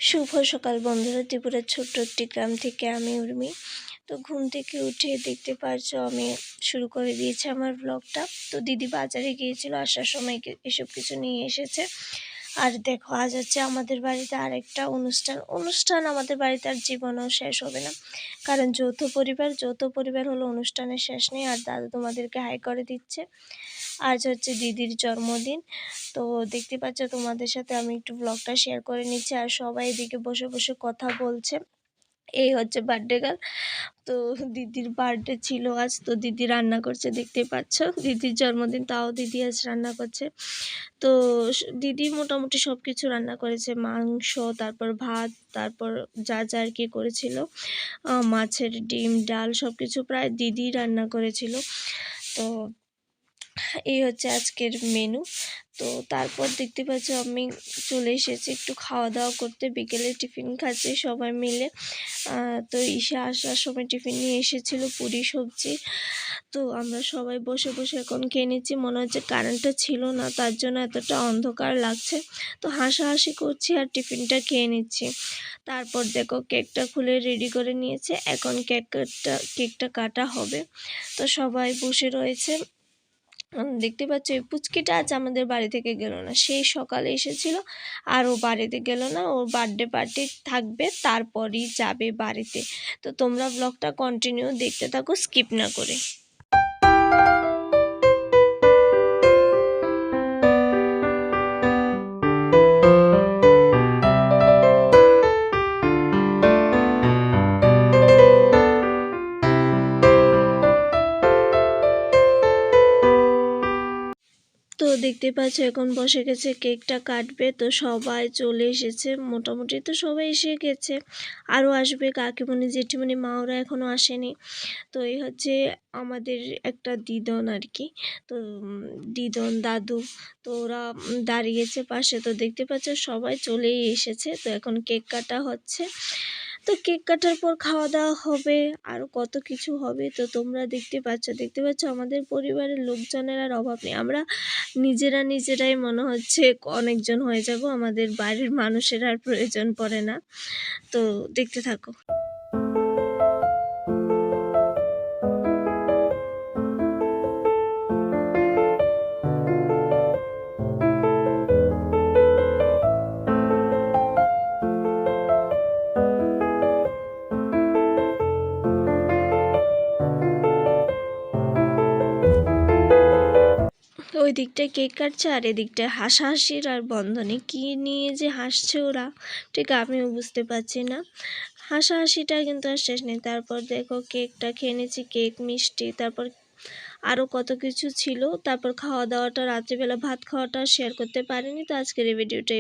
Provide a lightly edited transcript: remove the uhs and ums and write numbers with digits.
শুভ সকাল বন্ধুরা, ত্রিপুরার ছোট্ট একটি গ্রাম থেকে আমি উর্মি। তো ঘুম থেকে উঠে দেখতে পারছো আমি শুরু করে দিয়েছি আমার ব্লগটা। তো দিদি বাজারে গিয়েছিল, আসার সময় এসব কিছু নিয়ে এসেছে। আর দেখো, আজ হচ্ছে আমাদের বাড়িতে আরেকটা অনুষ্ঠান আমাদের বাড়িতে আর জীবনেও শেষ হবে না, কারণ যৌথ পরিবার হলো অনুষ্ঠানের শেষ নেই। আর দাদা তোমাদেরকে হাই করে দিচ্ছে। আজ হচ্ছে দিদির জন্মদিন। তো দেখতে পাচ্ছ, তোমাদের সাথে আমি একটু ব্লগটা শেয়ার করে নিচ্ছি। আর সবাই এদিকে বসে বসে কথা বলছে। এই হচ্ছে বার্থডে গার্ল। তো দিদির বার্থডে ছিল আজ, তো দিদি রান্না করছে, দেখতে পাচ্ছ দিদির জন্মদিন, তাও দিদি আজ রান্না করছে। তো দিদি মোটামুটি সব কিছু রান্না করেছে, মাংস, তারপর ভাত, তারপর যা যা আর কি করেছিল, মাছের ডিম, ডাল, সব কিছু প্রায় দিদি রান্না করেছিল। তো এই হচ্ছে আজকের মেনু। তো তারপর দেখতে পাচ্ছ আমি চলে এসেছি একটু খাওয়া দাওয়া করতে। বিকেলে টিফিন খাচ্ছি সবাই মিলে। তো আসার সময় টিফিন নিয়ে এসেছিল পুরি সবজি। তো আমরা সবাই বসে বসে এখন খেয়ে নিচ্ছি। মনে হচ্ছে কারেন্টটা ছিল না, তার জন্য এতটা অন্ধকার লাগছে। তো হাসাহাসি করছি আর টিফিনটা খেয়ে নিচ্ছি। তারপর দেখো, কেকটা খুলে রেডি করে নিয়েছে, এখন কেকটা কাটা হবে। তো সবাই বসে রয়েছে। দেখতে পাচ্ছ এই পুচকিটা আজ আমাদের বাড়ি থেকে গেল না, সেই সকালে এসেছিল আর ও বাড়িতে গেল না। ওর বার্থডে পার্টি থাকবে, তারপরই যাবে বাড়িতে। তো তোমরা ব্লগটা কন্টিনিউ দেখতে থাকো, স্কিপ না করে। তো দেখতে পাচ্ছ এখন বসে গেছে, কেকটা কাটবে। তো সবাই চলে এসেছে, মোটামুটি তো সবাই এসে গেছে, আরও আসবে। কাকিমণি, জেঠিমণি, মা ওরা এখনও আসেনি। তো এই হচ্ছে আমাদের একটা দিদন আর কি। তো দিদন, দাদু, তো ওরা দাঁড়িয়েছে পাশে। তো দেখতে পাচ্ছ সবাই চলেই এসেছে। তো এখন কেক কাটা হচ্ছে। তো কেক কাটার পর খাওয়া দাওয়া হবে, আরও কত কিছু হবে। তো তোমরা দেখতে পাচ্ছ আমাদের পরিবারের লোকজনের আর অভাব নেই। আমরা নিজেরাই মনে হচ্ছে অনেকজন হয়ে যাব, আমাদের বাইরের মানুষের আর প্রয়োজন পড়ে না। তো দেখতে থাকো। ওই দিকটায় কেক কাটছে আর এদিকটায় হাসাহাসির আর বন্ধনে কী নিয়ে যে হাসছে ওরা, ঠিক আমিও বুঝতে পারছি না। হাসাহাসিটা কিন্তু আর শেষ নেই। তারপর দেখো কেকটা খেয়ে নিয়েছি, কেক, মিষ্টি, তারপর আরও কত কিছু ছিল। তারপর খাওয়া দাওয়াটা, রাত্রিবেলা ভাত খাওয়াটা শেয়ার করতে পারিনি। তো আজকের এই ভিডিওটা